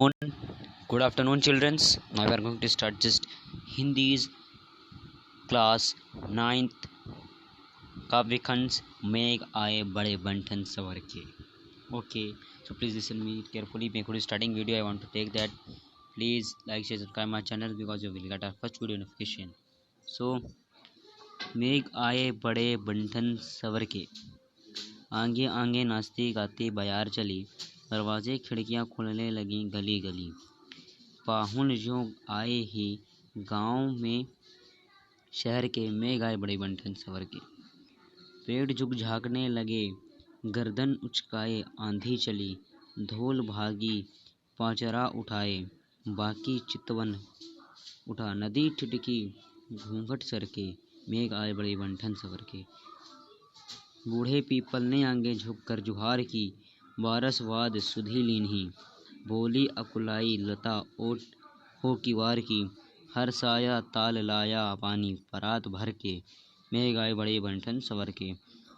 Good afternoon, children. Now we are going to start just Hindi's class 9th काव्य खंड मेघ आए बड़े बंठन सवर के. Okay, so please listen me carefully. Before starting video, I want to take that. Please like, share, subscribe my channel because you will get our first video notification. So मेघ आए बड़े बंठन सवर के, आगे आगे नाचते गाते बयार चली, दरवाजे खिड़कियां खुलने लगी गली गली. पाहुन जो आए ही गांव में शहर के, मेघ आए बड़े बंठन सवर के. पेड़ झुक झाँकने लगे, गर्दन उचकाए आंधी चली, धूल भागी पाचरा उठाए, बाकी चितवन उठा. नदी ठिठकी घूंघट सर के, मेघ आए बड़े बंठन सवर के. बूढ़े पीपल ने आगे झुक कर जुहार की, बारस बाद सुधी लीन्ही, बोली अकुलाई लता ओट हो की वार की. हर साया ताल लाया पानी परात भर के, मेघ आए बड़े बंठन सवर के.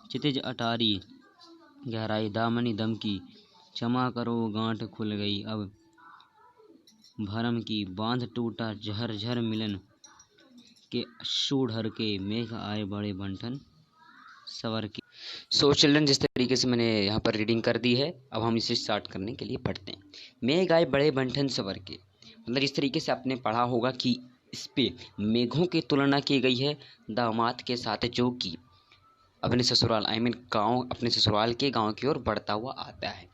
क्षितिज अटारी गहराई दामनी दम की, क्षमा करो गांठ खुल गई अब भरम की. बांध टूटा झर झर मिलन के अश्रु ढर के, मेघ आए बड़े बंठन सवर के. सो चिल्ड्रन, जिस तरीके से मैंने यहाँ पर रीडिंग कर दी है, अब हम इसे स्टार्ट करने के लिए पढ़ते हैं. मेघ आए बड़े बंठन सवर के, मतलब इस तरीके से आपने पढ़ा होगा कि इस पे मेघों की तुलना की गई है दामाद के साथ, जो कि अपने ससुराल गांव, अपने ससुराल के गांव की ओर बढ़ता हुआ आता है.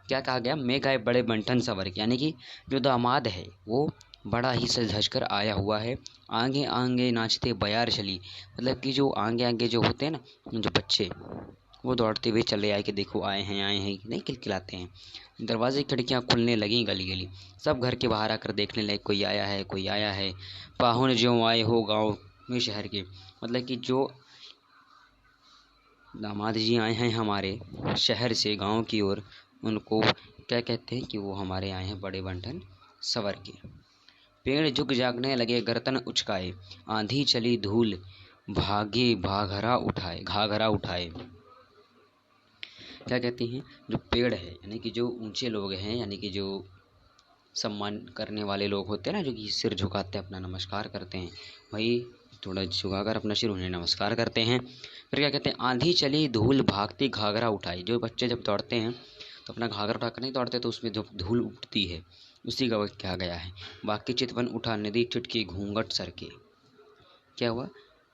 क्या कहा गया? मेघ आए बड़े बंठन सवर के, यानी कि जो दामाद है वो बड़ा ही सज धज कर आया हुआ है. आगे आगे नाचते बयार चली, मतलब कि जो आगे आगे जो होते हैं ना, जो बच्चे, वो दौड़ते हुए चले आए कि देखो आए हैं नहीं, खिलखिलाते हैं. दरवाजे खिड़कियां खुलने लगी गली गली, सब घर के बाहर आकर देखने लगे कोई आया है, कोई आया है. पाहुन जो आए हो गांव में शहर के, मतलब कि जो दामाद जी आए हैं हमारे शहर से गांव की ओर, उनको क्या कहते हैं कि वो हमारे आए हैं बड़े बंठन सवर के. पेड़ झुक जागने लगे गर्दन उचकाए, आंधी चली धूल भागे घाघरा उठाए. क्या कहते हैं? जो पेड़ है, यानी कि जो ऊंचे लोग हैं, यानी कि जो सम्मान करने वाले लोग होते हैं ना, जो कि सिर झुकाते हैं, अपना नमस्कार करते हैं, वही थोड़ा झुकाकर अपना सिर उन्हें नमस्कार करते हैं. फिर क्या कहते हैं? आंधी चली धूल भागती घाघरा उठाई. जो बच्चे जब दौड़ते हैं तो अपना घाघरा उठाकर नहीं दौड़ते, तो उसमें जो धूल उठती है उसी का वक्त कहा गया है. बाकी चितवन उठा नदी ठिठकी घूंघट सर के. क्या हुआ?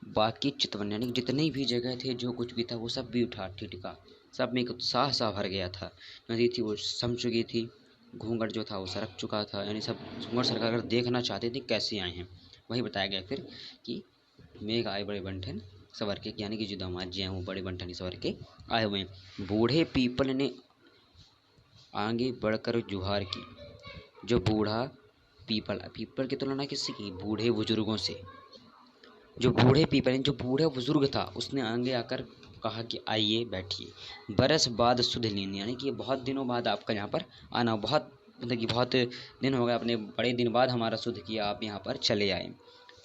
बाकी चितवन, यानी जितनी भी जगह थे, जो कुछ भी था, वो सब भी उठा ठिठका, सब में एक उत्साह सा भर गया था. नदी थी वो सम चुकी थी, घूंघट जो था वो सरक चुका था, यानी सब घूंघट सरका कर देखना चाहते थे कैसे आए हैं. वही बताया गया फिर कि मेघ आए बड़े बंठन सवर के, यानी कि जो दामाद जी हैं वो बड़े बंठन सवर के आए हुए हैं. बूढ़े पीपल ने आगे बढ़कर जुहार की. जो बूढ़ा पीपल की तुलना किससे की? बूढ़े बुजुर्गों से. जो बूढ़े पीपल, जो बूढ़े बुजुर्ग था, उसने आगे आकर कहा कि आइए बैठिए. बरस बाद सुध लीन, यानी कि बहुत दिनों बाद आपका यहाँ पर आना, बहुत मतलब कि बहुत दिन हो गए, अपने बड़े दिन बाद हमारा सुध किया, आप यहाँ पर चले आए.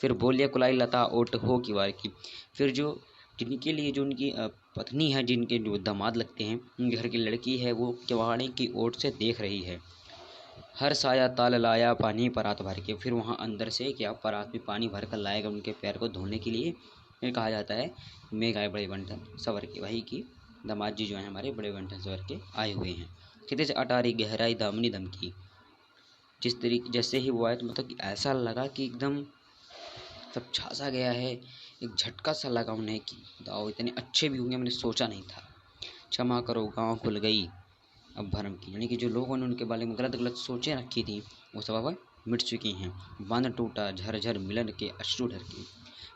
फिर बोलिए कुलाई लता ओट हो की वार की. फिर जो जिनके लिए, जो उनकी पत्नी है, जिनके जो दामाद लगते हैं, उनके घर की लड़की है, वो किवाड़े की ओट से देख रही है. हर साया ताल लाया पानी परात भर के. फिर वहाँ अंदर से क्या परात में पानी भर कर लाएगा उनके पैर को धोने के लिए. ये कहा जाता है मेघ आए बड़े बंठन सवर के, वही की दामाद जी जो हैं हमारे बड़े बंठन सवर के आए हुए हैं. क्षितिज अटारी गहराई दामनी दम की. जिस तरीके जैसे ही वो आए, तो मतलब कि ऐसा लगा कि एकदम सब छा सा गया है, एक झटका सा लगा उन्हें कि दाओ इतने अच्छे भी होंगे, मैंने सोचा नहीं था. क्षमा करो गाँव खुल गई अब भरम की, यानी कि जो लोगों ने उनके बारे में गलत गलत सोचें रखी थी, वो सब अब मिट चुकी हैं. बांध टूटा झरझर मिलन के अश्रु ढर के.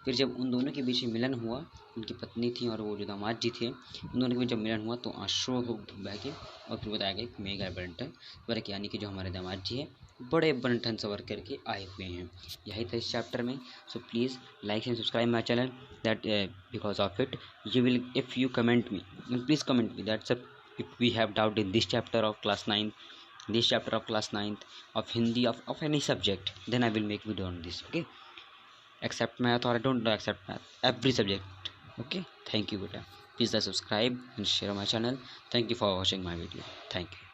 फिर जब उन दोनों के बीच मिलन हुआ, उनकी पत्नी थी और वो जो दामाद जी थे, उन दोनों के बीच जब मिलन हुआ तो आंसू बह के, और फिर बताया गया कि मेघ आए बंठन सवर के, यानी कि जो हमारे दामाद जी हैं बड़े बंठन सवर करके आए हुए हैं. यही था इस चैप्टर में. So please like and subscribe my channel, that because of it you will, if you comment me, please comment me, that's a, if we have doubt in this chapter of class 9th of Hindi, of any subject, then I will make video on this. Okay, except math, or I don't accept math, every subject. Okay, thank you beta. Please subscribe and share my channel. Thank you for watching my video. Thank you.